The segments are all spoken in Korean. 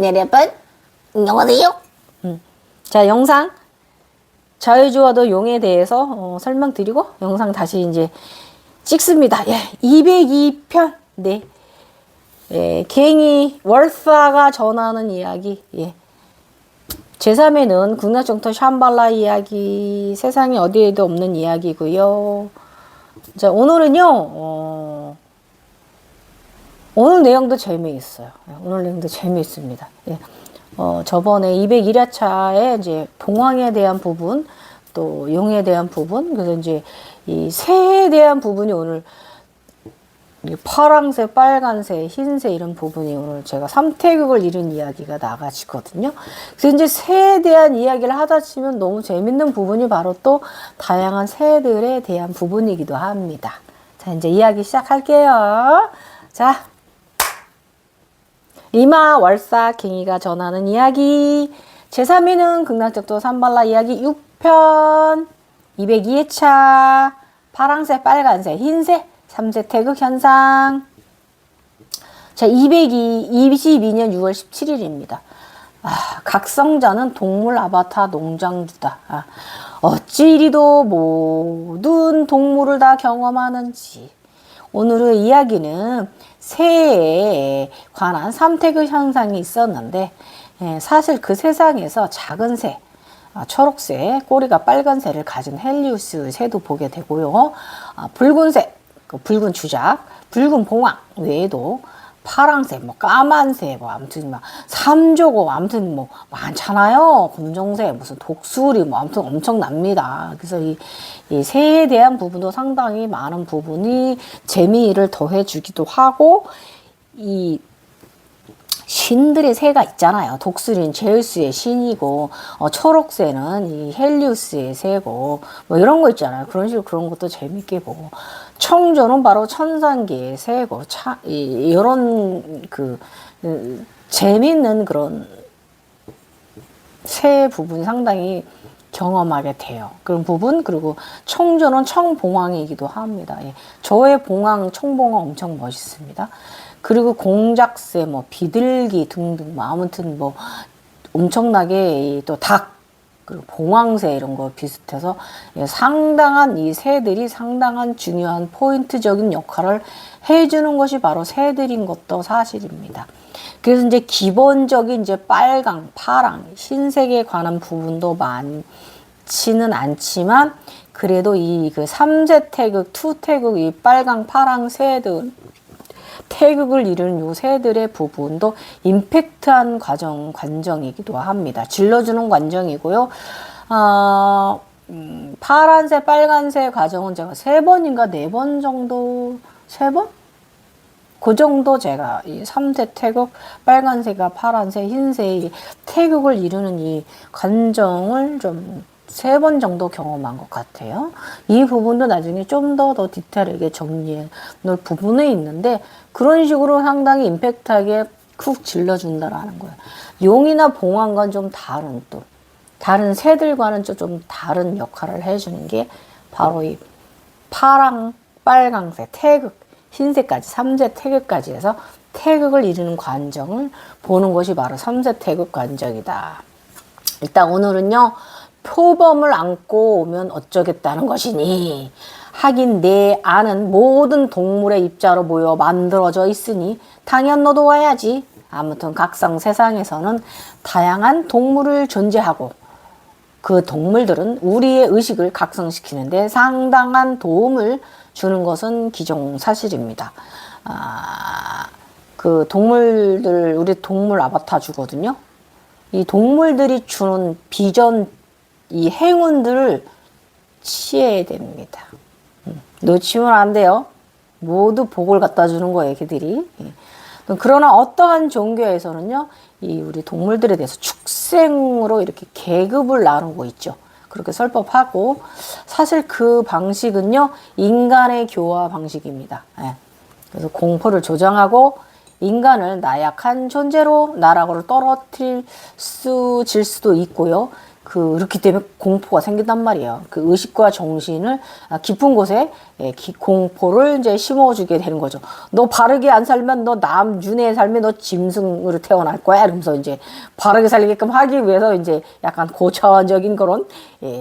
여러분, 안녕하세요. 자, 영상 자유주어도 용에 대해서 설명드리고 영상 다시 이제 찍습니다. 예, 202편. 네. 예, 갱이 월사가 전하는 이야기. 예. 제3회는 국나정토 샴발라 이야기, 세상에 어디에도 없는 이야기고요. 자, 오늘은요. 오늘 내용도 재미있어요. 오늘 내용도 재미있습니다. 예. 저번에 201화차에 이제 봉황에 대한 부분, 또 용에 대한 부분, 그래서 이제 이 새에 대한 부분이 오늘 파랑새, 빨간새, 흰새 이런 부분이 오늘 제가 3태극을 이룬 이야기가 나가지거든요. 그래서 이제 새에 대한 이야기를 하다 치면 너무 재밌는 부분이 바로 또 다양한 새들에 대한 부분이기도 합니다. 자, 이제 이야기 시작할게요. 자. 리마 월사 갱이가 전하는 이야기 제3위는 극락적도 삼발라 이야기 6편 202회차 파랑새 빨간새 흰새 3세 태극 현상. 자, 22년 6월 17일입니다. 각성자는 동물 아바타 농장주다. 어찌 이리도 모든 동물을 다 경험하는지. 오늘의 이야기는 새에 관한 3태극 현상이 있었는데, 사실 그 세상에서 작은 새, 초록새, 꼬리가 빨간 새를 가진 헬리우스 새도 보게 되고요. 붉은 새, 붉은 주작, 붉은 봉황 외에도 파랑새, 까만새, 아무튼 삼조고, 아무튼 많잖아요. 검정새, 무슨 독수리, 아무튼 엄청납니다. 그래서 이 새에 대한 부분도 상당히 많은 부분이 재미를 더해주기도 하고, 이 신들의 새가 있잖아요. 독수리는 제우스의 신이고, 초록새는 이 헬리우스의 새고, 이런 거 있잖아요. 그런 식으로 그런 것도 재밌게 보고, 청조는 바로 천상계의 새고, 이런 재밌는 그런 새 부분이 상당히 경험하게 돼요. 그런 부분, 그리고 청조는 청봉황이기도 합니다. 예. 저의 봉황, 청봉황 엄청 멋있습니다. 그리고 공작새, 비둘기 등등, 아무튼 엄청나게 또 닭, 그리고 봉황새 이런 거 비슷해서 상당한 이 새들이 상당한 중요한 포인트적인 역할을 해주는 것이 바로 새들인 것도 사실입니다. 그래서 이제 기본적인 이제 빨강, 파랑, 흰색에 관한 부분도 많지는 않지만 그래도 이 그 3세 태극, 2태극, 이 빨강, 파랑 새들 태극을 이루는 요 새들의 부분도 임팩트한 관정이기도 합니다. 질러주는 관정이고요. 파란색, 빨간색 과정은 제가 3번인가 4번 정도, 3번? 그 정도 제가 이 3세 태극, 빨간색과 파란색, 흰색 태극을 이루는 이 관정을 좀 3번 정도 경험한 것 같아요. 이 부분도 나중에 좀 더 디테일하게 정리해 놓을 부분이 있는데 그런 식으로 상당히 임팩트하게 쿡 질러준다라는 거예요. 용이나 봉황과는 좀 다른 새들과는 좀 다른 역할을 해주는 게 바로 이 파랑, 빨강색, 태극, 흰색까지 3세 태극까지 해서 태극을 이루는 관정을 보는 것이 바로 3세 태극 관정이다. 일단 오늘은요. 표범을 안고 오면 어쩌겠다는 것이니 하긴 내 안은 모든 동물의 입자로 모여 만들어져 있으니 당연 너도 와야지. 아무튼 각성 세상에서는 다양한 동물을 존재하고 그 동물들은 우리의 의식을 각성시키는데 상당한 도움을 주는 것은 기정사실입니다. 그 동물들, 우리 동물 아바타 주거든요. 이 동물들이 주는 비전, 이 행운들을 취해야 됩니다. 놓치면 안 돼요. 모두 복을 갖다 주는 거예요, 걔들이. 그러나 어떠한 종교에서는요, 이 우리 동물들에 대해서 축생으로 이렇게 계급을 나누고 있죠. 그렇게 설법하고, 사실 그 방식은요, 인간의 교화 방식입니다. 그래서 공포를 조장하고, 인간을 나약한 존재로 나락으로 떨어뜨릴 질 수도 있고요. 그렇기 때문에 공포가 생긴단 말이에요. 그 의식과 정신을 깊은 곳에 공포를 이제 심어주게 되는 거죠. 너 바르게 안 살면 너 남윤의 삶에 너 짐승으로 태어날 거야. 이러면서 이제 바르게 살게끔 하기 위해서 이제 약간 고차원적인 그런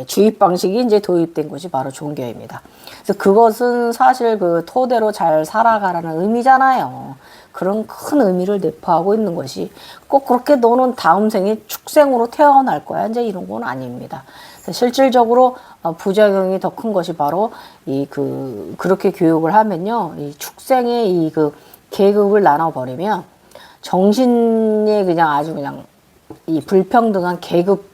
주입 방식이 이제 도입된 것이 바로 종교입니다. 그래서 그것은 사실 그 토대로 잘 살아가라는 의미잖아요. 그런 큰 의미를 내포하고 있는 것이 꼭 그렇게 너는 다음 생에 축생으로 태어날 거야. 이제 이런 건 아닙니다. 실질적으로 부작용이 더 큰 것이 바로 그렇게 교육을 하면요. 이 축생의 계급을 나눠버리면 정신에 그냥 아주 그냥 이 불평등한 계급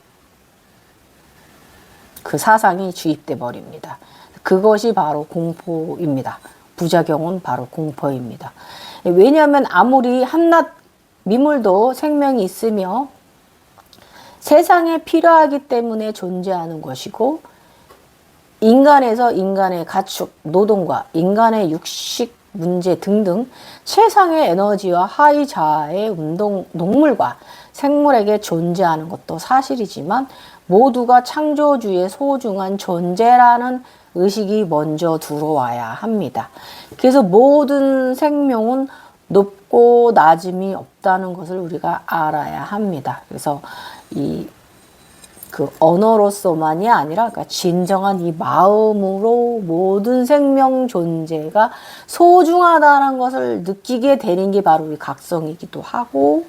그 사상이 주입돼 버립니다. 그것이 바로 공포입니다. 부작용은 바로 공포입니다. 왜냐하면 아무리 한낱 미물도 생명이 있으며 세상에 필요하기 때문에 존재하는 것이고 인간에서 인간의 가축, 노동과 인간의 육식 문제 등등 최상의 에너지와 하위 자아의 동물과 생물에게 존재하는 것도 사실이지만 모두가 창조주의 소중한 존재라는 의식이 먼저 들어와야 합니다. 그래서 모든 생명은 높고 낮음이 없다는 것을 우리가 알아야 합니다. 그래서 그 언어로서만이 아니라 그러니까 진정한 이 마음으로 모든 생명 존재가 소중하다는 것을 느끼게 되는 게 바로 이 각성이기도 하고,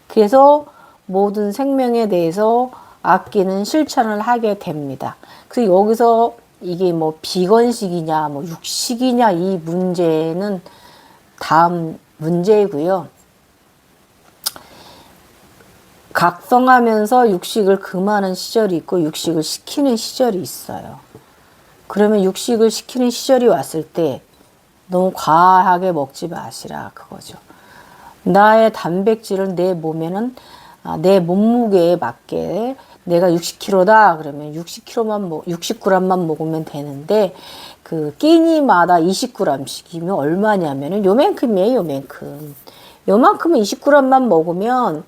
그래서 모든 생명에 대해서 아끼는 실천을 하게 됩니다. 그래서 여기서 이게 뭐 비건식이냐 뭐 육식이냐 이 문제는 다음 문제이고요. 각성하면서 육식을 금하는 시절이 있고 육식을 시키는 시절이 있어요. 그러면 육식을 시키는 시절이 왔을 때 너무 과하게 먹지 마시라 그거죠. 나의 단백질을 내 몸에는 내 몸무게에 맞게 내가 60kg다 그러면 60g만 먹으면 되는데 그 끼니마다 20g씩이면 얼마냐면은 요만큼이에요. 요만큼은 20g만 먹으면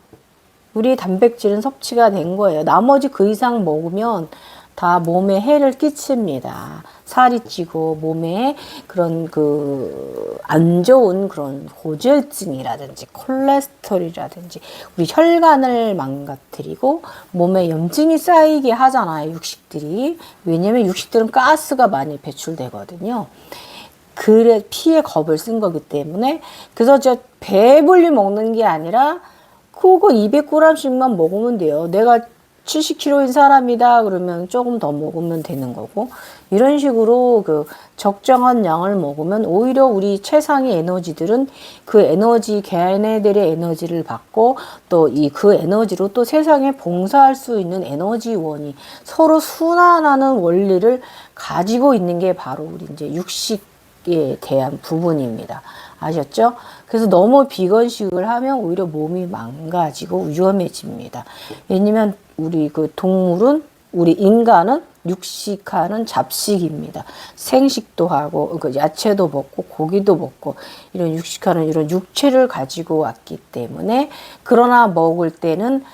우리 단백질은 섭취가 된 거예요. 나머지 그 이상 먹으면 다 몸에 해를 끼칩니다. 살이 찌고 몸에 그런 안 좋은 그런 고지혈증이라든지 콜레스테롤이라든지 우리 혈관을 망가뜨리고 몸에 염증이 쌓이게 하잖아요. 육식들이. 왜냐면 육식들은 가스가 많이 배출되거든요. 그래 피에 겁을 쓴 거기 때문에 그래서 저 배불리 먹는 게 아니라 그거 200g씩만 먹으면 돼요. 내가 70kg인 사람이다 그러면 조금 더 먹으면 되는 거고 이런 식으로 그 적정한 양을 먹으면 오히려 우리 최상의 에너지들은 그 에너지 걔네들의 에너지를 받고 또 그 에너지로 또 세상에 봉사할 수 있는 에너지원이 서로 순환하는 원리를 가지고 있는 게 바로 우리 이제 육식에 대한 부분입니다. 아셨죠? 그래서 너무 비건식을 하면 오히려 몸이 망가지고 위험해집니다. 왜냐면 우리 우리 인간은 육식하는 잡식입니다. 생식도 하고, 야채도 먹고, 고기도 먹고, 이런 육식하는 이런 육체를 가지고 왔기 때문에, 그러나 먹을 때는,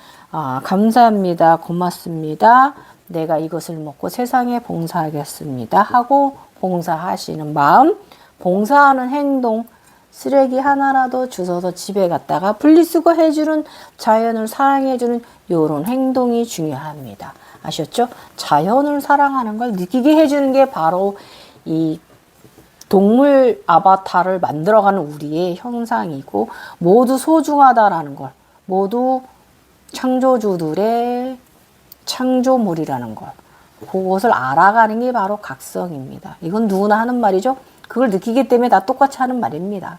감사합니다. 고맙습니다. 내가 이것을 먹고 세상에 봉사하겠습니다. 하고 봉사하시는 마음, 봉사하는 행동, 쓰레기 하나라도 주워서 집에 갔다가 분리수거 해주는 자연을 사랑해주는 이런 행동이 중요합니다. 아셨죠? 자연을 사랑하는 걸 느끼게 해주는 게 바로 이 동물 아바타를 만들어가는 우리의 형상이고 모두 소중하다라는 걸 모두 창조주들의 창조물이라는 걸 그것을 알아가는 게 바로 각성입니다. 이건 누구나 하는 말이죠. 그걸 느끼기 때문에 다 똑같이 하는 말입니다.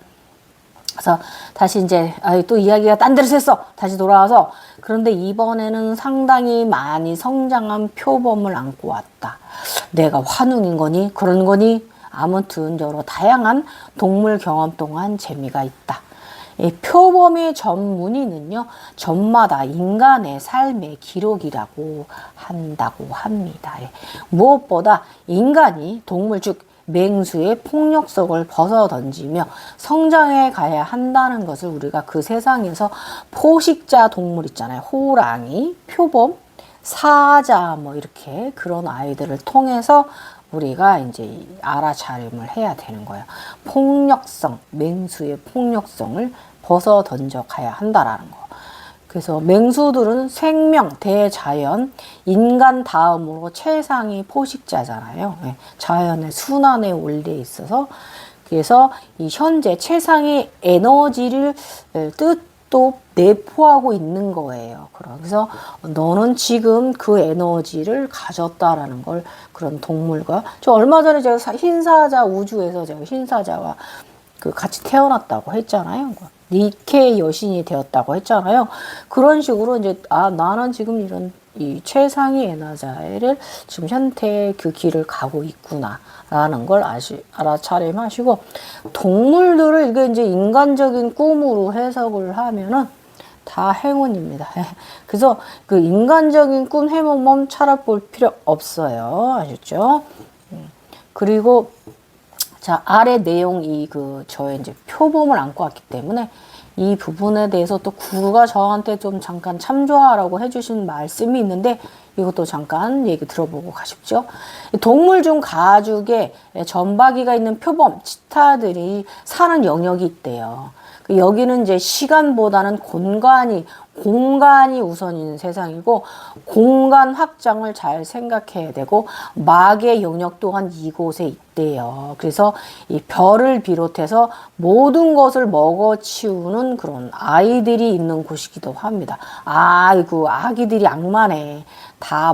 그래서 다시 이제 또 이야기가 딴 데로 샜어. 다시 돌아와서 그런데 이번에는 상당히 많이 성장한 표범을 안고 왔다. 내가 환웅인 거니 그런 거니 아무튼 여러 다양한 동물 경험 동안 재미가 있다. 이 표범의 전문의는요, 전마다 인간의 삶의 기록이라고 한다고 합니다. 무엇보다 인간이 동물 즉 맹수의 폭력성을 벗어던지며 성장해 가야 한다는 것을 우리가 그 세상에서 포식자 동물 있잖아요. 호랑이, 표범, 사자 뭐 이렇게 그런 아이들을 통해서 우리가 이제 알아차림을 해야 되는 거예요. 폭력성, 맹수의 폭력성을 벗어 던져 가야 한다라는 거. 그래서 맹수들은 생명, 대자연, 인간 다음으로 최상위 포식자잖아요. 자연의 순환의 원리에 있어서 그래서 이 현재 최상의 에너지를 뜻도 내포하고 있는 거예요. 그래서 너는 지금 그 에너지를 가졌다라는 걸 그런 동물과 저 얼마 전에 제가 흰사자 우주에서 제가 흰사자와 그 같이 태어났다고 했잖아요. 니케 여신이 되었다고 했잖아요. 그런 식으로 이제 나는 지금 이런 이 최상위 에너지를 지금 현재 그 길을 가고 있구나라는 걸 알아차림하시고 동물들을 이게 이제 인간적인 꿈으로 해석을 하면은 다 행운입니다. 그래서 그 인간적인 꿈 해몽 차려볼 필요 없어요. 아셨죠? 그리고 자, 아래 내용 저의 이제 표범을 안고 왔기 때문에 이 부분에 대해서 또 구루가 저한테 좀 잠깐 참조하라고 해주신 말씀이 있는데 이것도 잠깐 얘기 들어보고 가십시오. 동물 중 가죽에 점박이가 있는 표범, 치타들이 사는 영역이 있대요. 여기는 이제 시간보다는 공간이 우선인 세상이고 공간 확장을 잘 생각해야 되고 마의 영역 또한 이곳에 있대요. 그래서 이 별을 비롯해서 모든 것을 먹어치우는 그런 아이들이 있는 곳이기도 합니다. 아이고 아기들이 악마네. 다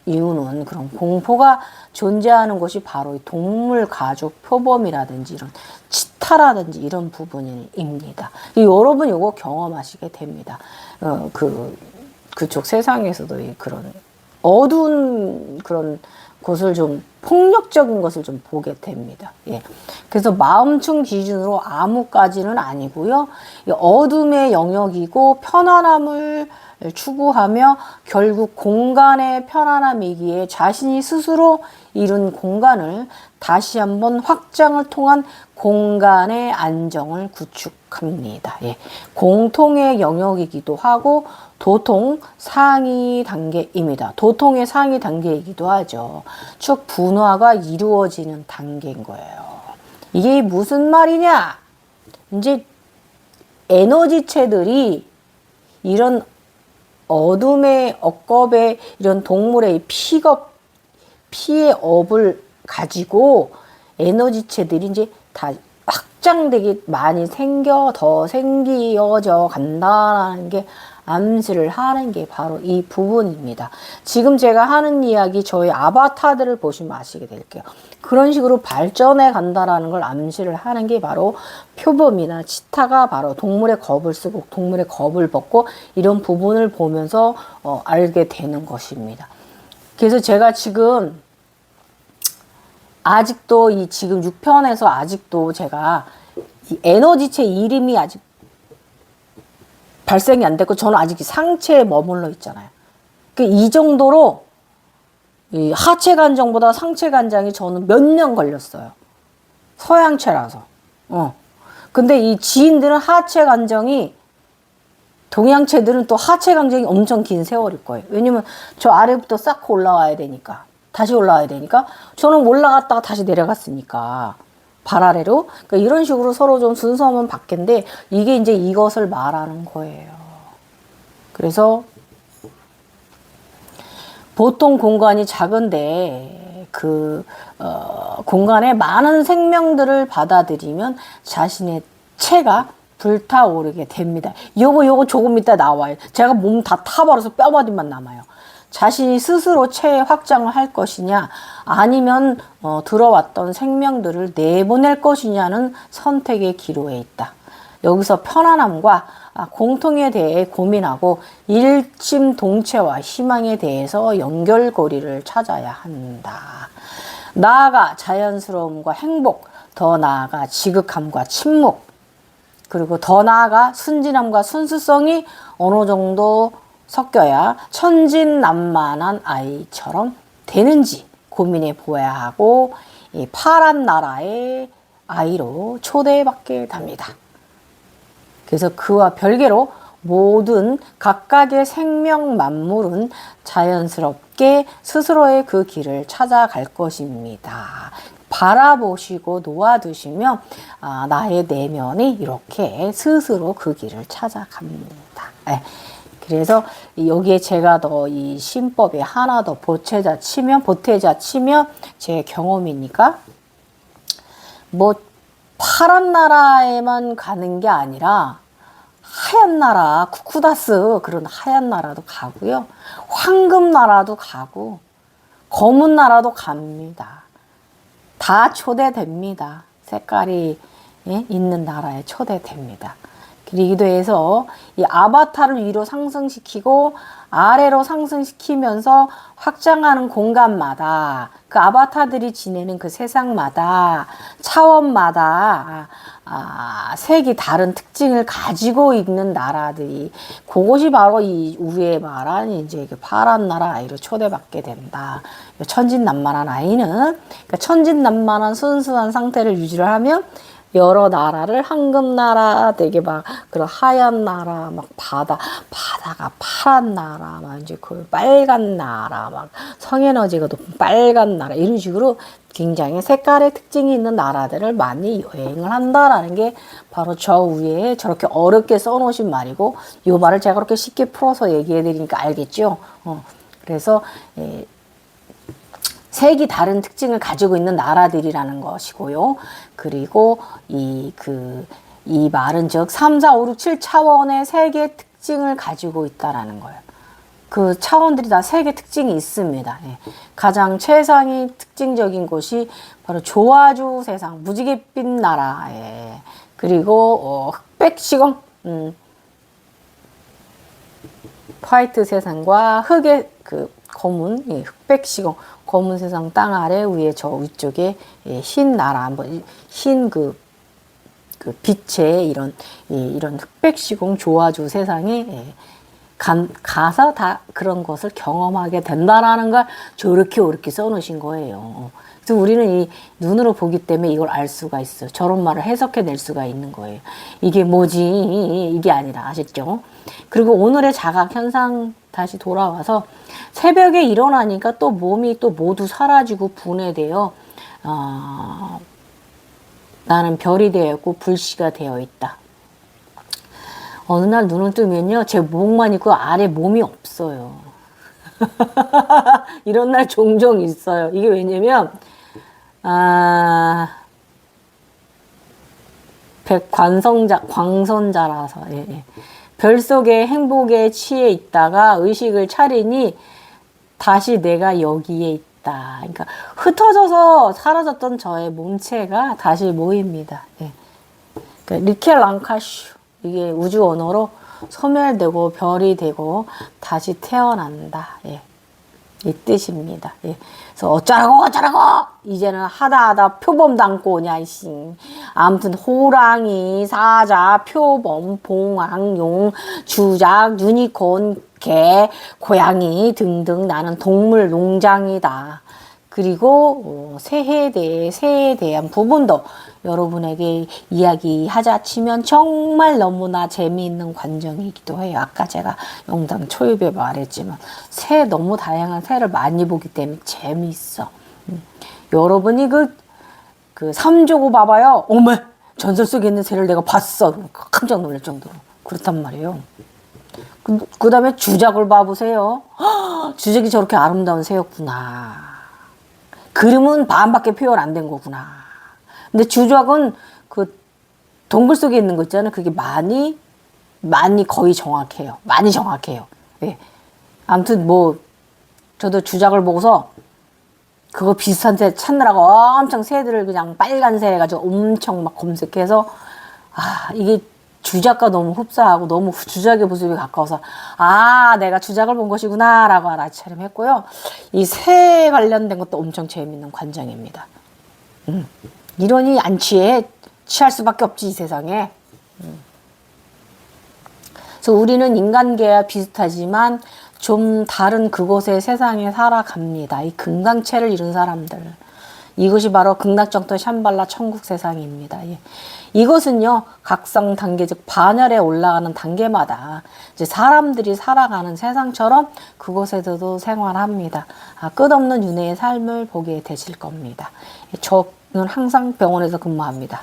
이유는 그런 공포가 존재하는 것이 바로 이 동물 가죽 표범이라든지 이런 치타라든지 이런 부분입니다. 여러분 요거 경험하시게 됩니다. 그쪽 세상에서도 그런 어두운 그런 곳을 좀 폭력적인 것을 좀 보게 됩니다. 예. 그래서 마음충 기준으로 아무까지는 아니고요. 어둠의 영역이고 편안함을 추구하며 결국 공간의 편안함이기에 자신이 스스로 이룬 공간을 다시 한번 확장을 통한 공간의 안정을 구축합니다. 예. 공통의 영역이기도 하고 도통 상위 단계입니다. 도통의 상위 단계이기도 하죠. 쭉 분화가 이루어지는 단계인 거예요. 이게 무슨 말이냐? 이제 에너지체들이 이런 어둠의 억겁의 이런 동물의 피의 업을 가지고 에너지체들이 이제 다 확장되게 많이 더 생겨져 간다라는 게 암시를 하는 게 바로 이 부분입니다. 지금 제가 하는 이야기 저희 아바타들을 보시면 아시게 될게요. 그런 식으로 발전해 간다라는 걸 암시를 하는 게 바로 표범이나 치타가 바로 동물의 겁을 쓰고 동물의 겁을 벗고 이런 부분을 보면서 알게 되는 것입니다. 그래서 제가 지금 아직도 지금 6편에서 아직도 제가 이 에너지체 이름이 아직 발생이 안 됐고 저는 아직 상체에 머물러 있잖아요. 이 정도로 이 하체 간정보다 상체 간장이 저는 몇 년 걸렸어요. 서양체라서. 근데 이 지인들은 하체 간정이 동양체들은 또 하체 간정이 엄청 긴 세월일 거예요. 왜냐면 저 아래부터 싹 올라와야 되니까. 다시 올라와야 되니까. 저는 올라갔다가 다시 내려갔으니까. 발 아래로. 그러니까 이런 식으로 서로 좀 순서만 바뀐데 이게 이제 이것을 말하는 거예요. 그래서 보통 공간이 작은데 공간에 많은 생명들을 받아들이면 자신의 체가 불타오르게 됩니다. 요거 조금 이따 나와요. 제가 몸 다 타버려서 뼈마디만 남아요. 자신이 스스로 체의 확장을 할 것이냐 아니면 들어왔던 생명들을 내보낼 것이냐는 선택의 기로에 있다. 여기서 편안함과 공통에 대해 고민하고 일심동체와 희망에 대해서 연결고리를 찾아야 한다. 나아가 자연스러움과 행복, 더 나아가 지극함과 침묵, 그리고 더 나아가 순진함과 순수성이 어느 정도 섞여야 천진난만한 아이처럼 되는지 고민해 보아야 하고 이 파란 나라의 아이로 초대받게 됩니다. 그래서 그와 별개로 모든 각각의 생명 만물은 자연스럽게 스스로의 그 길을 찾아갈 것입니다. 바라보시고 놓아두시면 나의 내면이 이렇게 스스로 그 길을 찾아갑니다. 네. 그래서 여기에 제가 더 이 신법에 하나 더 보태자 치면 제 경험이니까 뭐 파란 나라에만 가는 게 아니라 하얀 나라, 쿠쿠다스 그런 하얀 나라도 가고요. 황금 나라도 가고 검은 나라도 갑니다. 다 초대됩니다. 색깔이 있는 나라에 초대됩니다. 그러기도 해서 이 아바타를 위로 상승시키고 아래로 상승시키면서 확장하는 공간마다 그 아바타들이 지내는 그 세상마다 차원마다 색이 다른 특징을 가지고 있는 나라들이 그것이 바로 이 위에 말한 이제 그 파란 나라 아이로 초대받게 된다. 천진난만한 아이는 그러니까 천진난만한 순수한 상태를 유지를 하면 여러 나라를 황금 나라 되게 막 그런 하얀 나라 막 바다가 파란 나라 막 이제 그 빨간 나라 막 성에너지가 높은 빨간 나라 이런 식으로 굉장히 색깔의 특징이 있는 나라들을 많이 여행을 한다라는 게 바로 저 위에 저렇게 어렵게 써놓으신 말이고 이 말을 제가 그렇게 쉽게 풀어서 얘기해 드리니까 알겠죠. 그래서 색이 다른 특징을 가지고 있는 나라들이라는 것이고요. 그리고 이 말은 즉 3, 4, 5, 6, 7 차원의 색의 특징을 가지고 있다라는 거예요. 그 차원들이 다 색의 특징이 있습니다. 가장 최상위 특징적인 곳이 바로 조아주 세상, 무지갯빛 나라, 그리고 흑백 시공, 화이트 세상과 흑의 그 검은 흑백 시공 검은 세상 땅 아래 위에 저 위쪽에 흰 나라 흰 그 빛의 이런 흑백 시공 조아주 세상에 가서 다 그런 것을 경험하게 된다라는 걸 저렇게 써놓으신 거예요. 그래서 우리는 이 눈으로 보기 때문에 이걸 알 수가 있어요. 저런 말을 해석해 낼 수가 있는 거예요. 이게 뭐지? 이게 아니라 아셨죠? 그리고 오늘의 자각 현상 다시 돌아와서 새벽에 일어나니까 또 몸이 또 모두 사라지고 분해되어 나는 별이 되어 있고 불씨가 되어 있다. 어느 날 눈을 뜨면요 제 목만 있고 아래 몸이 없어요. 이런 날 종종 있어요. 이게 왜냐면 광선자라서 별 속의 행복에 취해 있다가 의식을 차리니 다시 내가 여기에 있다. 그러니까 흩어져서 사라졌던 저의 몸체가 다시 모입니다. 그러니까 리켈랑카슈 이게 우주 언어로 소멸되고 별이 되고 다시 태어난다. 이 뜻입니다. 그래서 어쩌라고 이제는 하다 표범 담고 오냐 이씨. 아무튼 호랑이, 사자, 표범, 봉황, 용, 주작, 유니콘, 개, 고양이 등등 나는 동물 농장이다. 그리고 새해에 대한 부분도 여러분에게 이야기하자 치면 정말 너무나 재미있는 관정이기도 해요. 아까 제가 영상 초입에 말했지만 새 너무 다양한 새를 많이 보기 때문에 재미있어. 여러분이 그 삼조고 봐봐요. 어머 전설 속에 있는 새를 내가 봤어. 깜짝 놀랄 정도로 그렇단 말이에요. 그 다음에 주작을 봐보세요. 주작이 저렇게 아름다운 새였구나. 그림은 반밖에 표현 안 된 거구나. 근데 주작은 그 동굴 속에 있는 거 있잖아요. 그게 많이 거의 정확해요. 많이 정확해요. 아무튼 뭐 저도 주작을 보고서 그거 비슷한 새 찾느라고 엄청 새들을 그냥 빨간색 해가지고 엄청 막 검색해서 이게 주작과 너무 흡사하고 너무 주작의 모습이 가까워서 내가 주작을 본 것이구나 라고 알아차림했고요. 이 새 관련된 것도 엄청 재밌는 관장입니다. 이러니 안 취할 수밖에 없지 이 세상에. 그래서 우리는 인간계와 비슷하지만 좀 다른 그곳의 세상에 살아갑니다. 이 금강체를 이룬 사람들. 이것이 바로 극락정토 샴발라 천국 세상입니다. 예. 이것은요, 각성 단계, 즉 반열에 올라가는 단계마다 이제 사람들이 살아가는 세상처럼 그곳에서도 생활합니다. 끝없는 윤회의 삶을 보게 되실 겁니다. 저는 항상 병원에서 근무합니다.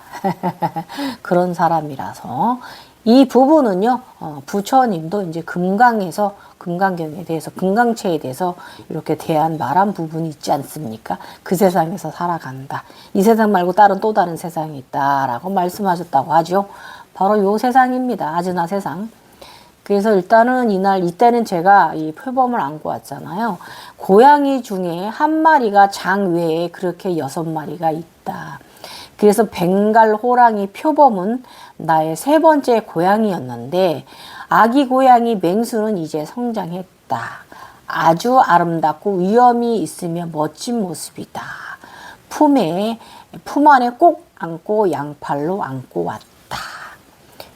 그런 사람이라서. 이 부분은요, 부처님도 이제 금강에서, 금강경에 대해서, 금강체에 대해서 이렇게 말한 부분이 있지 않습니까? 그 세상에서 살아간다. 이 세상 말고 또 다른 세상이 있다라고 말씀하셨다고 하죠. 바로 요 세상입니다. 아즈나 세상. 그래서 일단은 이때는 제가 이 표범을 안고 왔잖아요. 고양이 중에 한 마리가 장 외에 그렇게 6마리가 있다. 그래서 벵갈 호랑이 표범은 나의 3번째 고양이였는데 아기 고양이 맹수는 이제 성장했다. 아주 아름답고 위엄이 있으며 멋진 모습이다. 품 안에 꼭 안고 양팔로 안고 왔다.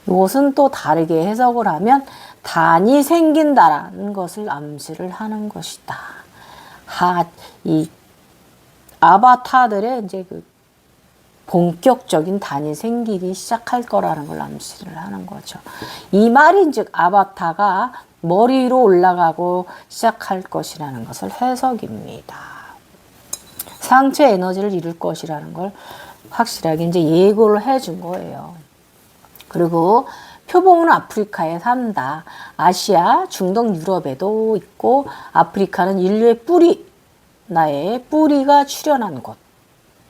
이것은 또 다르게 해석을 하면 단이 생긴다라는 것을 암시를 하는 것이다. 이 아바타들의 이제 그 본격적인 단이 생기기 시작할 거라는 걸 암시를 하는 거죠. 이 말인 즉 아바타가 머리로 올라가고 시작할 것이라는 것을 해석입니다. 상체 에너지를 이룰 것이라는 걸 확실하게 이제 예고를 해준 거예요. 그리고 표범은 아프리카에 산다. 아시아, 중동, 유럽에도 있고 아프리카는 인류의 뿌리, 나의 뿌리가 출현한 곳.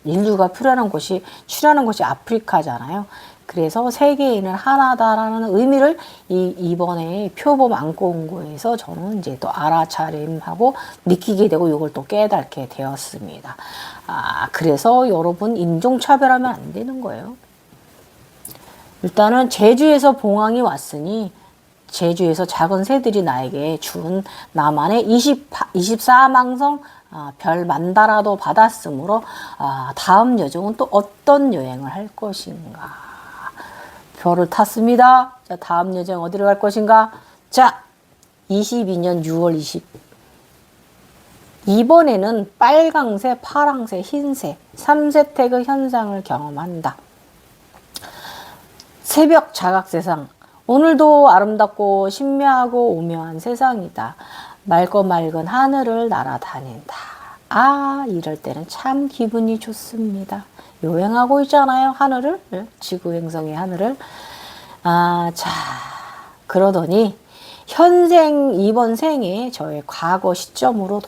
인류가 출현한 곳이 아프리카잖아요. 그래서 세계인은 하나다라는 의미를 이번에 표범 안고 온 거에서 저는 이제 또 알아차림하고 느끼게 되고 이걸 또 깨닫게 되었습니다. 그래서 여러분 인종차별하면 안 되는 거예요. 일단은 제주에서 봉황이 왔으니 제주에서 작은 새들이 나에게 준 나만의 24망성 별 만다라도 받았으므로 다음 여정은 또 어떤 여행을 할 것인가. 별을 탔습니다. 자, 다음 여정 어디로 갈 것인가. 자, 22년 6월 20. 이번에는 빨강새, 파랑새, 흰새 3세 태그 현상을 경험한다. 새벽 자각세상. 오늘도 아름답고 신묘하고 오묘한 세상이다. 맑고 맑은 하늘을 날아다닌다. 이럴 때는 참 기분이 좋습니다. 여행하고 있잖아요. 하늘을. 지구 행성의 하늘을. 자, 그러더니 이번 생에 저의 과거 시점으로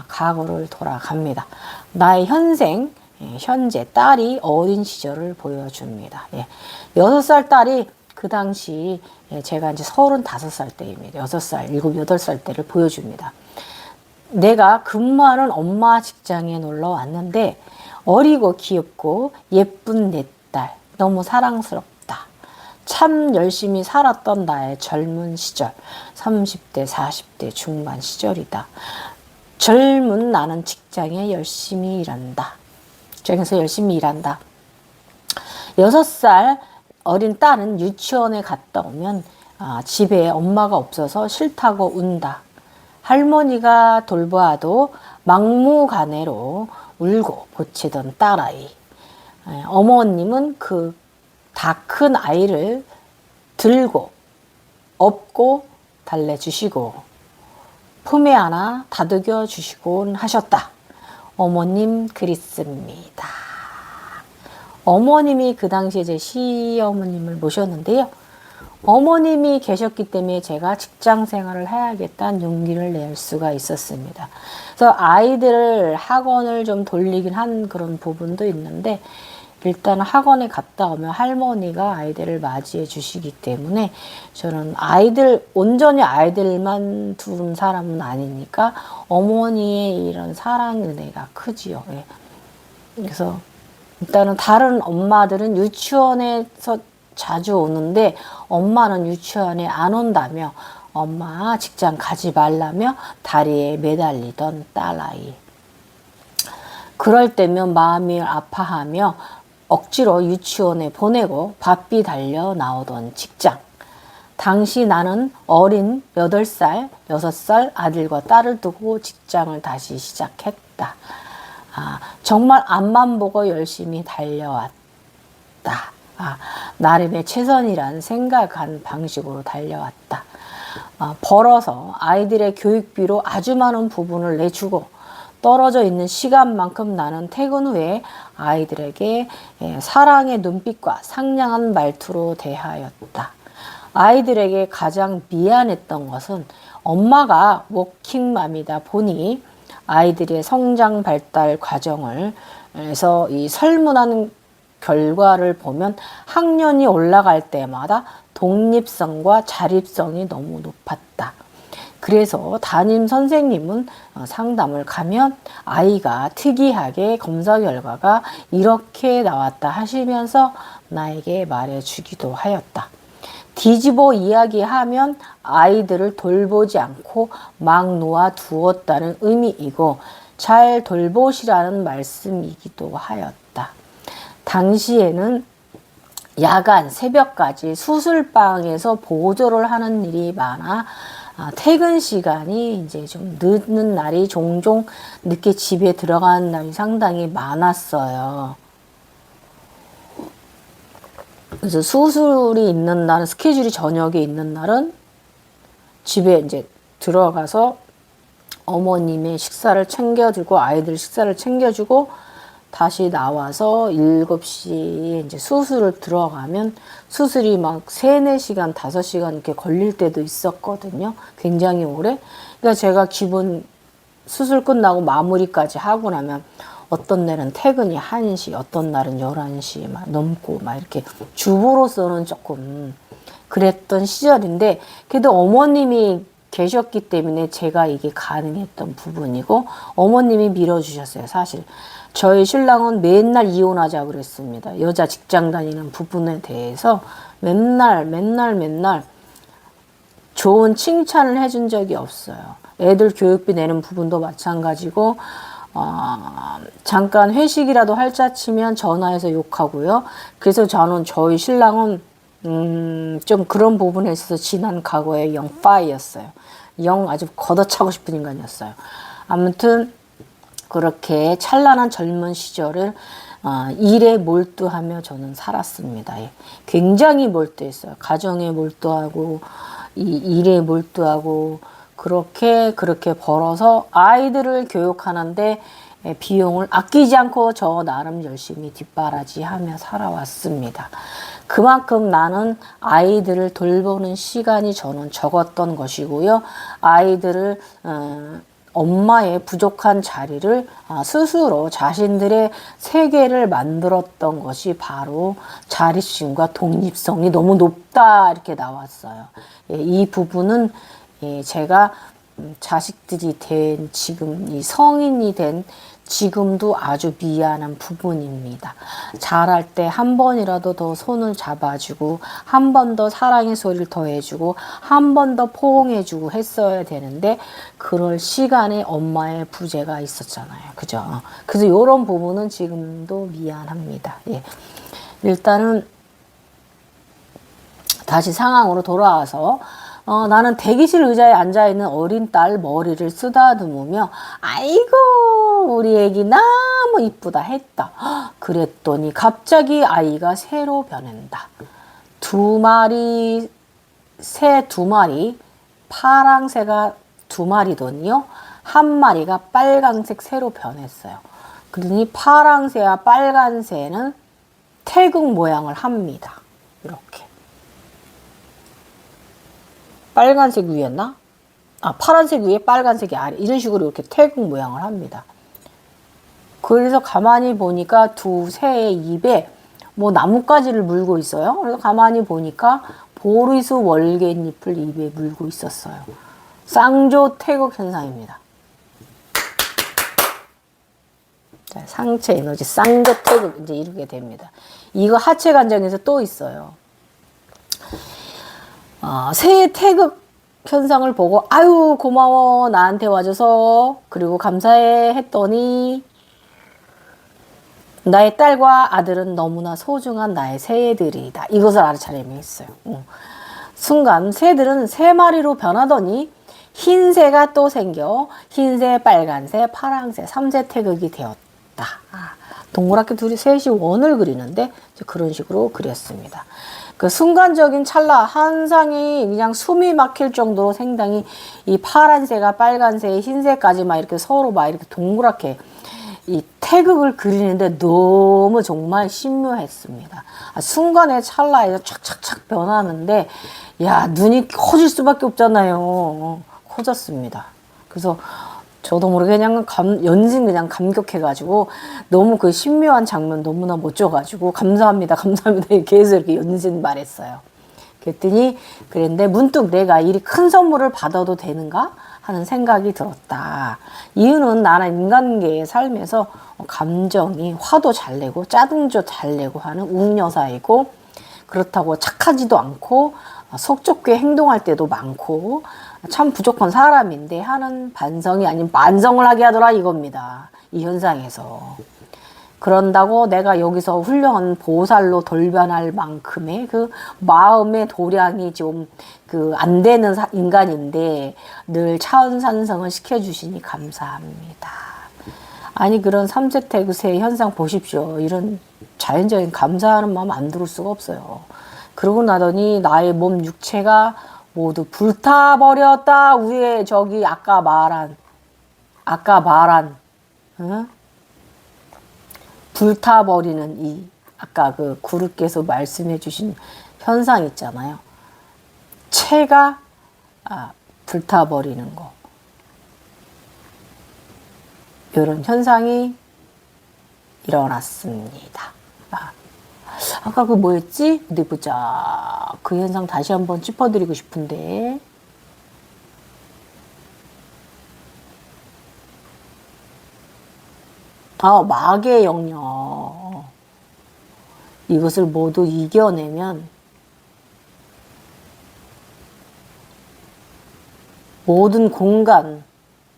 과거를 돌아갑니다. 나의 현재 딸이 어린 시절을 보여줍니다. 6살 딸이 그 당시 제가 이제 35살 때입니다. 6살, 7, 8살 때를 보여줍니다. 내가 근무하는 엄마 직장에 놀러 왔는데 어리고 귀엽고 예쁜 내 딸 너무 사랑스럽다. 참 열심히 살았던 나의 젊은 시절 30대, 40대 중반 시절이다. 젊은 나는 직장에 열심히 일한다. 직장에서 열심히 일한다. 6살 어린 딸은 유치원에 갔다 오면 집에 엄마가 없어서 싫다고 운다. 할머니가 돌보아도 막무가내로 울고 보채던 딸아이. 어머님은 그 다 큰 아이를 들고 업고 달래주시고 품에 안아 다독여 주시곤 하셨다. 어머님 그립습니다. 어머님이 그 당시에 제 시어머님을 모셨는데요. 어머님이 계셨기 때문에 제가 직장 생활을 해야겠다는 용기를 낼 수가 있었습니다. 그래서 아이들을 학원을 좀 돌리긴 한 그런 부분도 있는데 일단 학원에 갔다 오면 할머니가 아이들을 맞이해 주시기 때문에 저는 온전히 아이들만 두는 사람은 아니니까 어머니의 이런 사랑 은혜가 크지요. 그래서 일단은 다른 엄마들은 유치원에서 자주 오는데 엄마는 유치원에 안 온다며 엄마 직장 가지 말라며 다리에 매달리던 딸아이. 그럴 때면 마음이 아파하며 억지로 유치원에 보내고 바삐 달려 나오던 직장. 당시 나는 어린 8살, 6살 아들과 딸을 두고 직장을 다시 시작했다. 정말 앞만 보고 열심히 달려왔다. 나름의 최선이란 생각한 방식으로 달려왔다. 벌어서 아이들의 교육비로 아주 많은 부분을 내주고 떨어져 있는 시간만큼 나는 퇴근 후에 아이들에게 사랑의 눈빛과 상냥한 말투로 대하였다. 아이들에게 가장 미안했던 것은 엄마가 워킹맘이다 보니 아이들의 성장 발달 과정을 해서 이 설문한 결과를 보면 학년이 올라갈 때마다 독립성과 자립성이 너무 높았다. 그래서 담임 선생님은 상담을 가면 아이가 특이하게 검사 결과가 이렇게 나왔다 하시면서 나에게 말해주기도 하였다. 뒤집어 이야기하면 아이들을 돌보지 않고 막 놓아두었다는 의미이고 잘 돌보시라는 말씀이기도 하였다. 당시에는 야간 새벽까지 수술방에서 보조를 하는 일이 많아 퇴근 시간이 이제 좀 늦는 날이 종종 늦게 집에 들어가는 날이 상당히 많았어요. 그래서 수술이 있는 날은 스케줄이 저녁에 있는 날은 집에 이제 들어가서 어머님의 식사를 챙겨주고 아이들 식사를 챙겨주고 다시 나와서 7시에 이제 수술을 들어가면 수술이 막 3, 4시간, 5시간 이렇게 걸릴 때도 있었거든요. 굉장히 오래. 그러니까 제가 기본 수술 끝나고 마무리까지 하고 나면 어떤 날은 퇴근이 1시, 어떤 날은 11시 막 넘고 막 이렇게 주부로서는 조금 그랬던 시절인데 그래도 어머님이 계셨기 때문에 제가 이게 가능했던 부분이고 어머님이 밀어주셨어요. 사실 저희 신랑은 맨날 이혼하자 그랬습니다. 여자 직장 다니는 부분에 대해서 맨날 좋은 칭찬을 해준 적이 없어요. 애들 교육비 내는 부분도 마찬가지고 잠깐 회식이라도 할자 치면 전화해서 욕하고요. 그래서 저는 저희 신랑은 좀 그런 부분에 있어서 지난 과거에 영 파이였어요. 영 아주 걷어차고 싶은 인간이었어요. 아무튼 그렇게 찬란한 젊은 시절을 일에 몰두하며 저는 살았습니다. 예. 굉장히 몰두했어요. 가정에 몰두하고 일에 몰두하고 그렇게 벌어서 아이들을 교육하는데 비용을 아끼지 않고 저 나름 열심히 뒷바라지하며 살아왔습니다. 그만큼 나는 아이들을 돌보는 시간이 저는 적었던 것이고요. 아이들을 엄마의 부족한 자리를 스스로 자신들의 세계를 만들었던 것이 바로 자립심과 독립성이 너무 높다 이렇게 나왔어요. 이 부분은 제가 자식들이 된 지금 이 성인이 된 지금도 아주 미안한 부분입니다. 잘할 때 한 번이라도 더 손을 잡아주고 한 번 더 사랑의 소리를 더 해주고 한 번 더 포옹해주고 했어야 되는데 그럴 시간에 엄마의 부재가 있었잖아요. 그죠? 그래서 이런 부분은 지금도 미안합니다. 예. 일단은 다시 상황으로 돌아와서 나는 대기실 의자에 앉아있는 어린 딸 머리를 쓰다듬으며 아이고 우리 애기 너무 이쁘다 했다. 그랬더니 갑자기 아이가 새로 변한다. 새 2마리 파랑새가 2마리더니요. 한 마리가 빨강색 새로 변했어요. 그러니 파랑새와 빨간새는 태극 모양을 합니다. 이렇게. 빨간색 위였나? 파란색 위에 빨간색이 아래 이런 식으로 이렇게 태극 모양을 합니다. 그래서 가만히 보니까 두 새의 입에 뭐 나뭇가지를 물고 있어요. 그래서 가만히 보니까 보리수 월계잎을 입에 물고 있었어요. 쌍조 태극 현상입니다. 자, 상체 에너지 쌍조 태극 이제 이렇게 됩니다. 이거 하체 관장에서 또 있어요. 새의 태극 현상을 보고 아유 고마워 나한테 와줘서 그리고 감사해 했더니 나의 딸과 아들은 너무나 소중한 나의 새들이다. 이것을 알아차림이 있어요. 순간 새들은 3마리로 변하더니 흰새가 또 생겨 흰새, 빨간새, 파랑새 3새 태극이 되었다. 그렸다. 동그랗게 셋이 원을 그리는데 그런 식으로 그렸습니다. 그 순간적인 찰나 한상이 그냥 숨이 막힐 정도로 상당히 이 파란색과 빨간색, 흰색까지 막 이렇게 서로 막 이렇게 동그랗게 이 태극을 그리는데 너무 정말 신묘했습니다. 순간의 찰나에서 착착착 변하는데 야 눈이 커질 수밖에 없잖아요. 커졌습니다. 그래서 저도 모르게 그냥 연신 그냥 감격해가지고 너무 그 신묘한 장면 너무나 멋져가지고 감사합니다 감사합니다 계속 이렇게 연신 말했어요. 그랬는데 문득 내가 이리 큰 선물을 받아도 되는가 하는 생각이 들었다. 이유는 나는 인간계에 살면서 감정이 화도 잘 내고 짜증도 잘 내고 하는 웅여사이고 그렇다고 착하지도 않고 속 좁게 행동할 때도 많고 참 부족한 사람인데 하는 반성이 아닌 반성을 하게 하더라 이겁니다. 이 현상에서. 그런다고 내가 여기서 훌륭한 보살로 돌변할 만큼의 그 마음의 도량이 좀 그 안 되는 인간인데 늘 차원산성을 시켜주시니 감사합니다. 아니 그런 삼재태그세 현상 보십시오. 이런 자연적인 감사하는 마음 안 들을 수가 없어요. 그러고 나더니 나의 몸 육체가 모두 불타버렸다. 위에 저기 아까 말한 응? 불타버리는 이 아까 그 구르께서 말씀해 주신 현상 있잖아요. 체가 불타버리는 거. 이런 현상이 일어났습니다. 아까 그 뭐였지? 어디 보자. 그 현상 다시 한번 짚어드리고 싶은데. 마계 영역. 이것을 모두 이겨내면 모든 공간,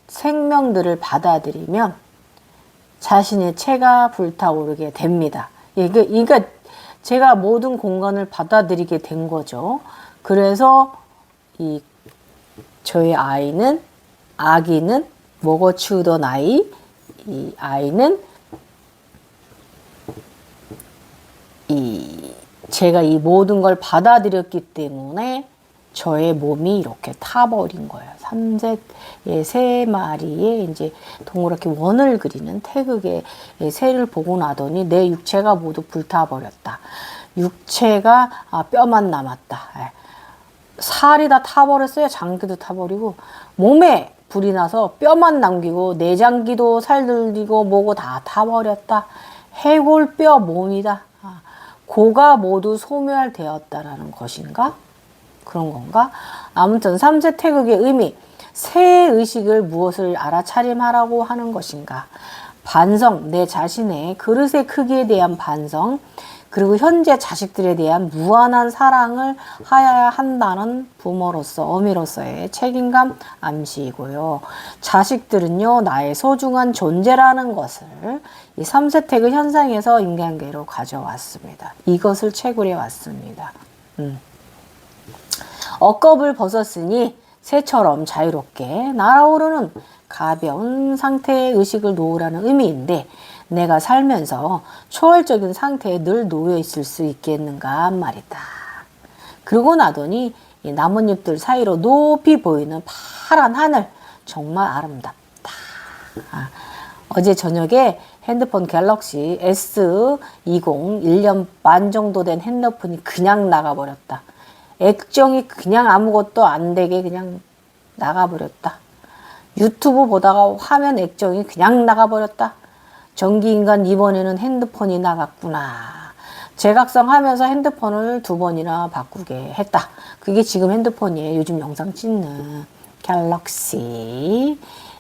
생명들을 받아들이면 자신의 체가 불타오르게 됩니다. 그러니까 제가 모든 공간을 받아들이게 된 거죠. 그래서 저희 아기는 먹어치우던 아이, 이 아이는 제가 이 모든 걸 받아들였기 때문에 저의 몸이 이렇게 타버린 거예요. 삼재의 세 마리의 이제 동그랗게 원을 그리는 태극의 새를 보고 나더니 내 육체가 모두 불타버렸다. 육체가 뼈만 남았다. 살이 다 타버렸어요. 장기도 타버리고 몸에 불이 나서 뼈만 남기고 내장기도 살들리고 뭐고 다 타버렸다. 해골뼈 몸이다. 고가 모두 소멸되었다라는 것인가? 그런 건가? 아무튼 삼재태극의 의미, 새 의식을 무엇을 알아차림하라고 하는 것인가? 반성, 내 자신의 그릇의 크기에 대한 반성, 그리고 현재 자식들에 대한 무한한 사랑을 하여야 한다는 부모로서, 어미로서의 책임감 암시이고요. 자식들은요, 나의 소중한 존재라는 것을 이 삼재태극 현상에서 인간계로 가져왔습니다. 이것을 채굴해 왔습니다. 억겁을 벗었으니 새처럼 자유롭게 날아오르는 가벼운 상태의 의식을 놓으라는 의미인데 내가 살면서 초월적인 상태에 늘 놓여 있을 수 있겠는가 말이다. 그러고 나더니 이 나뭇잎들 사이로 높이 보이는 파란 하늘 정말 아름답다. 어제 저녁에 핸드폰 갤럭시 S20 1년 반 정도 된 핸드폰이 그냥 나가버렸다. 액정이 그냥 아무것도 안 되게 그냥 나가버렸다. 유튜브 보다가 화면 액정이 그냥 나가버렸다. 전기인간 이번에는 핸드폰이 나갔구나. 재각성 하면서 핸드폰을 2번이나 바꾸게 했다. 그게 지금 핸드폰이에요. 요즘 영상 찍는 갤럭시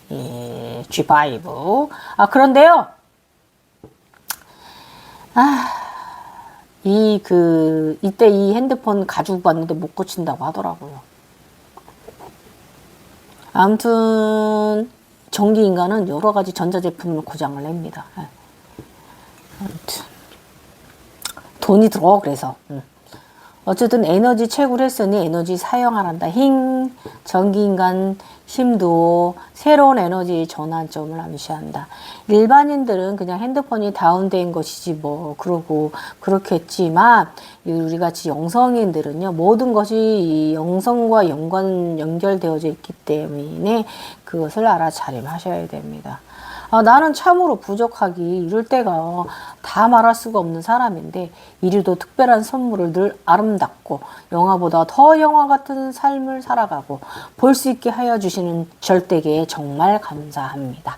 G5. 그런데요. 이때 이 핸드폰 가지고 갔는데 못 고친다고 하더라고요. 아무튼 전기인간은 여러 가지 전자제품을 고장을 냅니다. 아무튼 돈이 들어. 그래서 어쨌든 에너지 채굴했으니 에너지 사용하란다. 전기인간 힘도 새로운 에너지 전환점을 암시한다. 일반인들은 그냥 핸드폰이 다운된 것이지 뭐 그러고 그렇겠지만 우리 같이 영성인들은요, 모든 것이 이 영성과 연결되어져 있기 때문에 그것을 알아차림하셔야 됩니다. 나는 참으로 부족하기 이럴 때가 다 말할 수가 없는 사람인데 이리도 특별한 선물을 늘 아름답고 영화보다 더 영화 같은 삶을 살아가고 볼 수 있게 하여 주시는 절대계에 정말 감사합니다.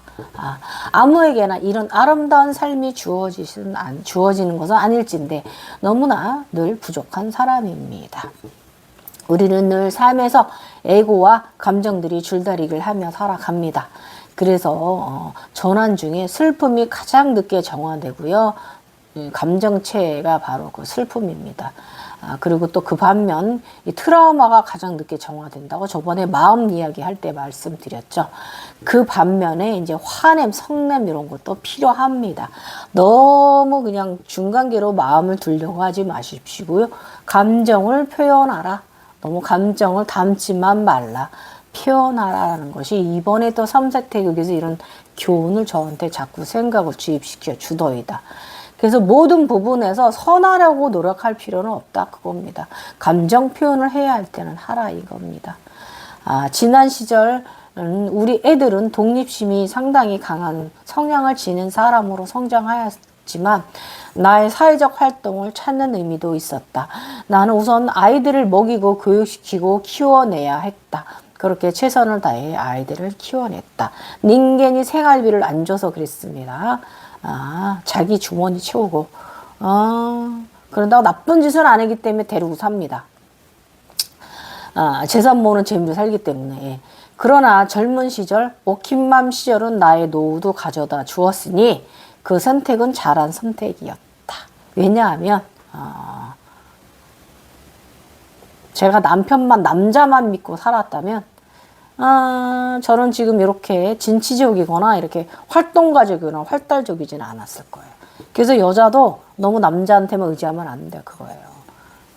아무에게나 이런 아름다운 삶이 주어지는 것은 아닐진데 너무나 늘 부족한 사람입니다. 우리는 늘 삶에서 에고와 감정들이 줄다리기를 하며 살아갑니다. 그래서 전환 중에 슬픔이 가장 늦게 정화되고요. 감정체가 바로 그 슬픔입니다. 그리고 또 그 반면 이 트라우마가 가장 늦게 정화된다고 저번에 마음 이야기 할 때 말씀드렸죠. 그 반면에 이제 화냄, 성냄 이런 것도 필요합니다. 너무 그냥 중간계로 마음을 두려고 하지 마십시고요. 감정을 표현하라. 너무 감정을 담지만 말라. 표현하라는 것이 이번에 또 삼세태극에서 이런 교훈을 저한테 자꾸 생각을 주입시켜 주더이다. 그래서 모든 부분에서 선하려고 노력할 필요는 없다 그겁니다. 감정 표현을 해야 할 때는 하라 이겁니다. 지난 시절 우리 애들은 독립심이 상당히 강한 성향을 지닌 사람으로 성장하였지만 나의 사회적 활동을 찾는 의미도 있었다. 나는 우선 아이들을 먹이고 교육시키고 키워내야 했다. 그렇게 최선을 다해 아이들을 키워냈다. 닌겐이 생활비를 안 줘서 그랬습니다. 자기 주머니 채우고 그런다고 나쁜 짓을 안 하기 때문에 데리고 삽니다. 재산 모으는 재미로 살기 때문에. 그러나 젊은 시절 오킨맘 시절은 나의 노후도 가져다 주었으니 그 선택은 잘한 선택이었다. 왜냐하면 제가 남자만 믿고 살았다면 저는 지금 이렇게 진취적이거나 이렇게 활동가적이거나 활달적이지는 않았을 거예요. 그래서 여자도 너무 남자한테만 의지하면 안 돼 그거예요.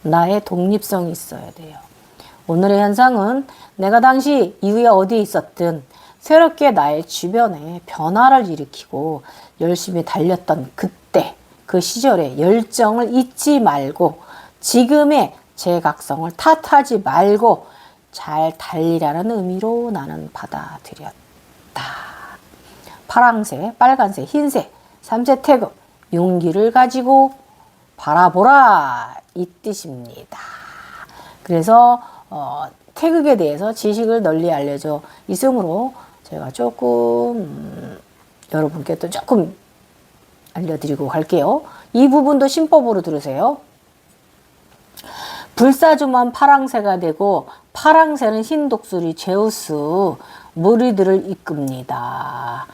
나의 독립성이 있어야 돼요. 오늘의 현상은 내가 당시 이후에 어디에 있었든 새롭게 나의 주변에 변화를 일으키고 열심히 달렸던 그때 그 시절의 열정을 잊지 말고 지금의 제 각성을 탓하지 말고 잘 달리라는 의미로 나는 받아들였다. 파랑새, 빨간새, 흰새, 삼세태극, 용기를 가지고 바라보라 이 뜻입니다. 그래서 태극에 대해서 지식을 널리 알려져 있으므로 제가 조금 여러분께 또 조금 알려드리고 갈게요. 이 부분도 신법으로 들으세요. 불사조만 파랑새가 되고 파랑새는 흰 독수리 제우스 무리들을 이끕니다.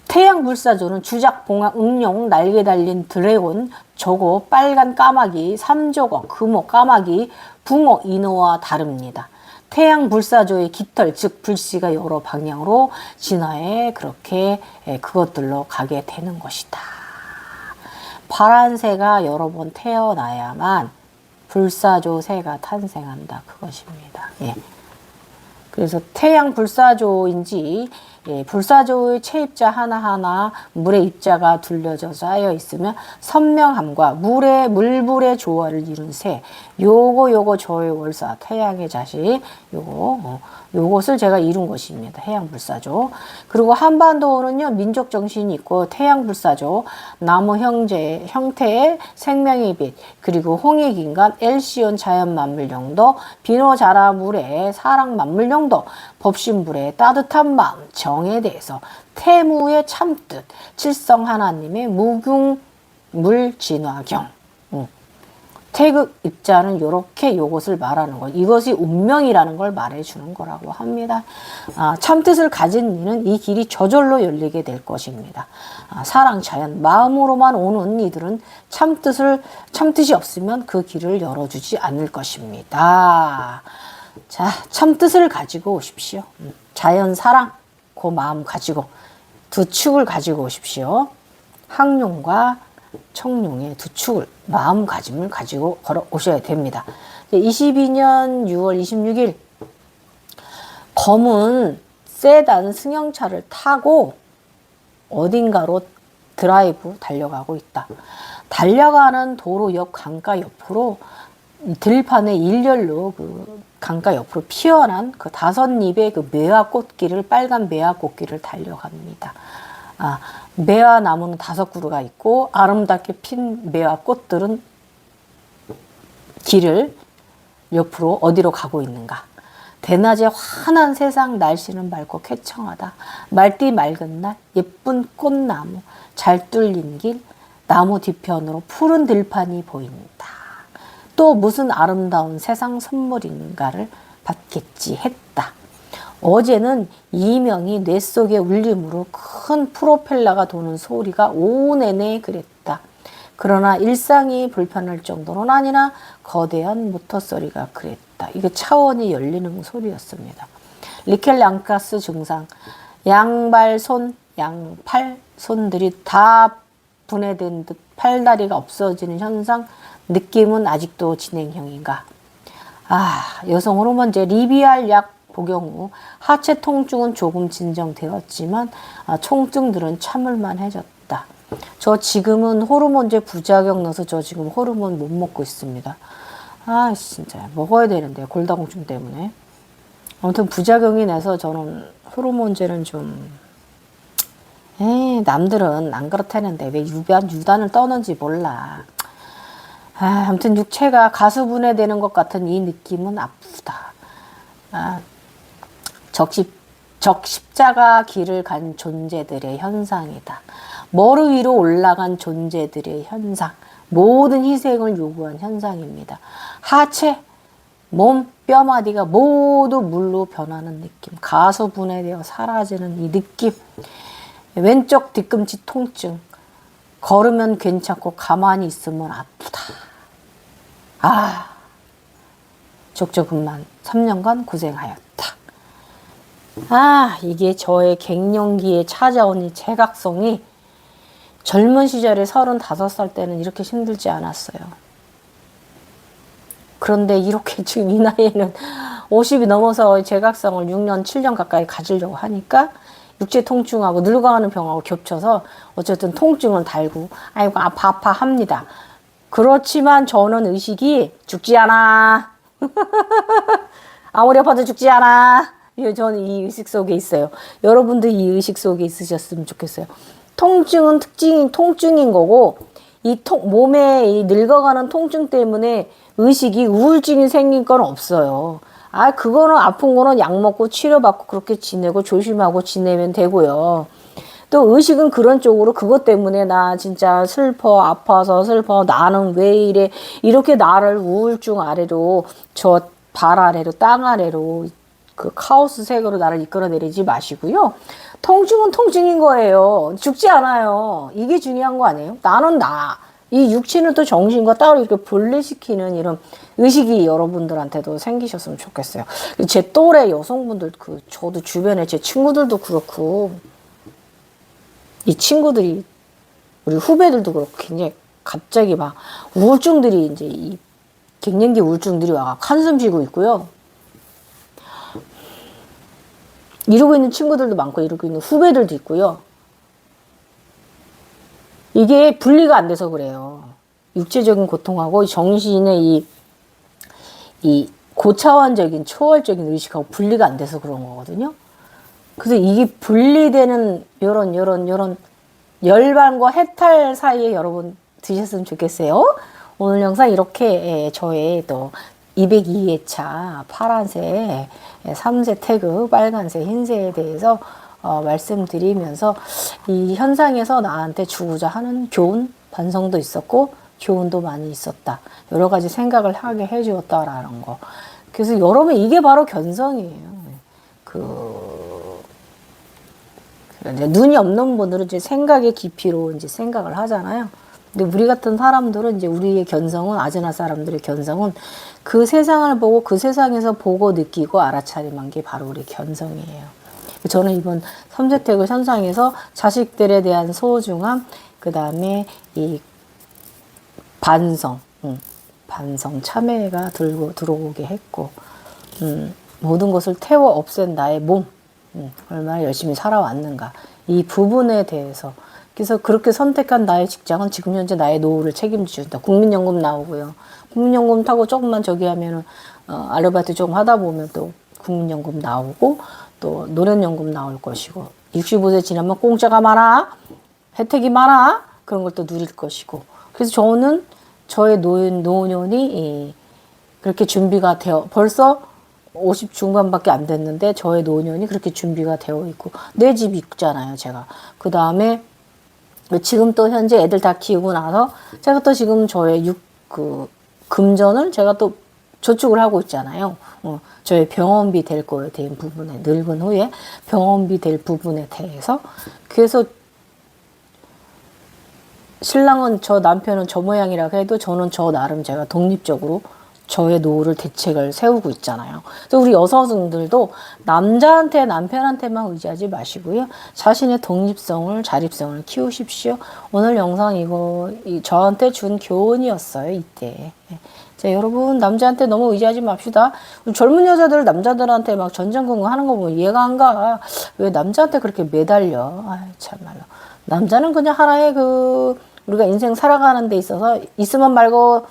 태양 불사조는 주작, 봉황, 응룡, 날개 달린 드래곤, 저고, 빨간 까마귀, 삼조거, 금호, 까마귀, 붕어, 인어와 다릅니다. 태양 불사조의 깃털, 즉 불씨가 여러 방향으로 진화해 그렇게 그것들로 가게 되는 것이다. 파란 새가 여러 번 태어나야만 불사조 새가 탄생한다 그것입니다. 예. 그래서 태양 불사조인지 불사조의 체입자 하나하나 물의 입자가 둘려져 쌓여 있으면 선명함과 물불의 조화를 이룬 새. 요거 저의 월사 태양의 자식 요것을 제가 이룬 것입니다. 태양 불사조. 그리고 한반도는요 민족 정신이 있고 태양 불사조 나무 형태의 생명의 빛 그리고 홍익인간 엘시온 자연 만물령도 비노자라 물의 사랑 만물령도 법신불의 따뜻한 마음 정에 대해서 태무의 참뜻 칠성 하나님의 무궁물 진화경 태극 입자는 요렇게 요것을 말하는 것 이것이 운명이라는 걸 말해주는 거라고 합니다. 참뜻을 가진 이는 이 길이 저절로 열리게 될 것입니다. 사랑 자연 마음으로만 오는 이들은 참뜻이 없으면 그 길을 열어주지 않을 것입니다. 자, 참뜻을 가지고 오십시오. 자연 사랑 그 마음 가지고 두 축을 가지고 오십시오. 항룡과 청룡의 두 축을 마음가짐을 가지고 걸어 오셔야 됩니다. 22년 6월 26일 검은 세단 승용차를 타고 어딘가로 드라이브 달려가고 있다. 달려가는 도로 옆 강가 옆으로 들판에 일렬로 그 강가 옆으로 피어난 그 5잎의 그 매화 꽃길을, 빨간 매화 꽃길을 달려갑니다. 매화 나무는 5그루가 있고 아름답게 핀 매화 꽃들은 길을 옆으로 어디로 가고 있는가. 대낮에 환한 세상, 날씨는 맑고 쾌청하다. 말띠 맑은 날, 예쁜 꽃나무, 잘 뚫린 길, 나무 뒤편으로 푸른 들판이 보인다. 또 무슨 아름다운 세상 선물인가를 받겠지 했다. 어제는 이명이 뇌 속의 울림으로 큰 프로펠러가 도는 소리가 오후 내내 그랬다. 그러나 일상이 불편할 정도는 아니나 거대한 모터 소리가 그랬다. 이게 차원이 열리는 소리였습니다. 리켈 랑카스 증상, 양발 손, 양팔 손들이 다 분해된 듯 팔다리가 없어지는 현상, 느낌은 아직도 진행형인가. 여성 호르몬제 리비알 약 복용 후 하체 통증은 조금 진정되었지만 통증들은 참을만 해졌다. 저 지금은 호르몬제 부작용 나서 저 지금 호르몬 못 먹고 있습니다. 진짜 먹어야 되는데 골다공증 때문에. 아무튼 부작용이 나서 저는 호르몬제는 좀 남들은 안 그렇다는데 왜 유단을 떠는지 몰라. 아무튼 육체가 가수분해되는 것 같은 이 느낌은 아프다. 적십자가 길을 간 존재들의 현상이다. 머리 위로 올라간 존재들의 현상, 모든 희생을 요구한 현상입니다. 하체, 몸, 뼈마디가 모두 물로 변하는 느낌, 가수분해되어 사라지는 이 느낌, 왼쪽 뒤꿈치 통증, 걸으면 괜찮고 가만히 있으면 아프다. 족저근만 3년간 고생하였다. 이게 저의 갱년기에 찾아온 이 제각성이 젊은 시절에 35살 때는 이렇게 힘들지 않았어요. 그런데 이렇게 지금 이 나이에는 50이 넘어서 제각성을 6년, 7년 가까이 가지려고 하니까 육체 통증하고 늙어가는 병하고 겹쳐서 어쨌든 통증을 달고 아이고 아파 합니다. 그렇지만 저는 의식이 죽지 않아. 아무리 아파도 죽지 않아. 저는 이 의식 속에 있어요. 여러분도 이 의식 속에 있으셨으면 좋겠어요. 통증은 통증인 거고 몸에 이 늙어가는 통증 때문에 의식이 우울증이 생긴 건 없어요. 그거는 아픈 거는 약 먹고 치료받고 그렇게 지내고 조심하고 지내면 되고요. 또 의식은 그런 쪽으로 그것 때문에 나 진짜 슬퍼, 아파서 슬퍼, 나는 왜 이래, 이렇게 나를 우울증 아래로, 저 발 아래로, 땅 아래로 그 카오스 세계로 나를 이끌어내리지 마시고요. 통증은 통증인 거예요. 죽지 않아요. 이게 중요한 거 아니에요? 나는 나. 이 육체는 또 정신과 따로 이렇게 분리시키는 이런 의식이 여러분들한테도 생기셨으면 좋겠어요. 제 또래 여성분들, 저도 주변에 제 친구들도 그렇고, 이 친구들이, 우리 후배들도 그렇고, 굉장히 갑자기 막 우울증들이 이제 이 갱년기 우울증들이 와가 한숨 쉬고 있고요. 이러고 있는 친구들도 많고, 이러고 있는 후배들도 있고요. 이게 분리가 안 돼서 그래요. 육체적인 고통하고 정신의 이 고차원적인 초월적인 의식하고 분리가 안 돼서 그런 거거든요. 그래서 이게 분리되는 요런 열반과 해탈 사이에 여러분 드셨으면 좋겠어요. 오늘 영상 이렇게 저의 또 202회차 파란색 3세 태극 빨간색 흰색에 대해서 말씀드리면서 이 현상에서 나한테 주고자 하는 교훈 반성도 있었고 교훈도 많이 있었다. 여러 가지 생각을 하게 해주었다라는 거. 그래서 여러분 이게 바로 견성이에요. 이제 눈이 없는 분들은 이제 생각의 깊이로 이제 생각을 하잖아요. 근데 우리 같은 사람들은 이제 우리의 견성은 아즈나 사람들의 견성은 그 세상을 보고 그 세상에서 보고 느끼고 알아차림한 게 바로 우리 견성이에요. 저는 이번 삼재택을 현상에서 자식들에 대한 소중함, 그 다음에 이 반성 참회가 들어오게 했고, 모든 것을 태워 없앤 나의 몸, 얼마나 열심히 살아왔는가 이 부분에 대해서 그래서 그렇게 선택한 나의 직장은 지금 현재 나의 노후를 책임져준다. 국민연금 나오고요. 국민연금 타고 조금만 저기 하면은 아르바이트 조금 하다 보면 또 국민연금 나오고 또 노령연금 나올 것이고 65세 지나면 공짜가 많아 혜택이 많아 그런 걸 또 누릴 것이고 그래서 저는 저의 노년이 그렇게 준비가 되어 벌써 50 중반밖에 안 됐는데 저의 노년이 그렇게 준비가 되어 있고 내 집이 있잖아요 제가 그 다음에 지금 또 현재 애들 다 키우고 나서 제가 또 지금 저의 금전을 제가 또 저축을 하고 있잖아요. 저의 병원비 될 거에 대한 부분에 늙은 후에 병원비 될 부분에 대해서 그래서 신랑은 저 남편은 저 모양이라 해도 저는 저 나름 제가 독립적으로 저의 노후를 대책을 세우고 있잖아요. 그래서 우리 여성들도 남자한테 남편한테만 의지하지 마시고요. 자신의 독립성을 자립성을 키우십시오. 오늘 영상 이거 저한테 준 교훈이었어요. 이때. 자, 여러분 남자한테 너무 의지하지 맙시다. 젊은 여자들 남자들한테 막 전전긍긍 하는 거 보면 이해가 안 가. 왜 남자한테 그렇게 매달려. 아 참말로. 남자는 그냥 하나의 우리가 인생 살아가는 데 있어서 있으면 말고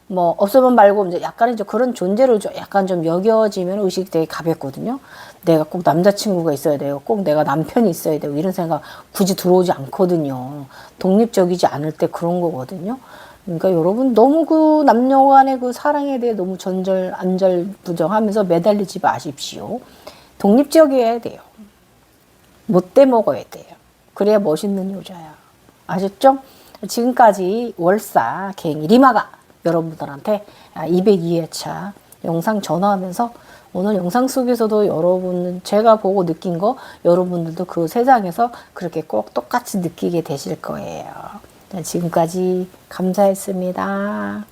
뭐 없으면 말고 이제 약간 이제 그런 존재로 약간 좀 여겨지면 의식이 되게 가볍거든요. 내가 꼭 남자친구가 있어야 돼요. 꼭 내가 남편이 있어야 되고 이런 생각 굳이 들어오지 않거든요. 독립적이지 않을 때 그런 거거든요. 그러니까 여러분 너무 남녀 간의 사랑에 대해 너무 안절부절하면서 매달리지 마십시오. 독립적이어야 돼요. 못돼 먹어야 돼요. 그래야 멋있는 여자야. 아셨죠? 지금까지 월사 갱이 리마가 여러분들한테 202회차 영상 전화하면서 오늘 영상 속에서도 여러분 제가 보고 느낀 거 여러분들도 그 세상에서 그렇게 꼭 똑같이 느끼게 되실 거예요. 지금까지 감사했습니다.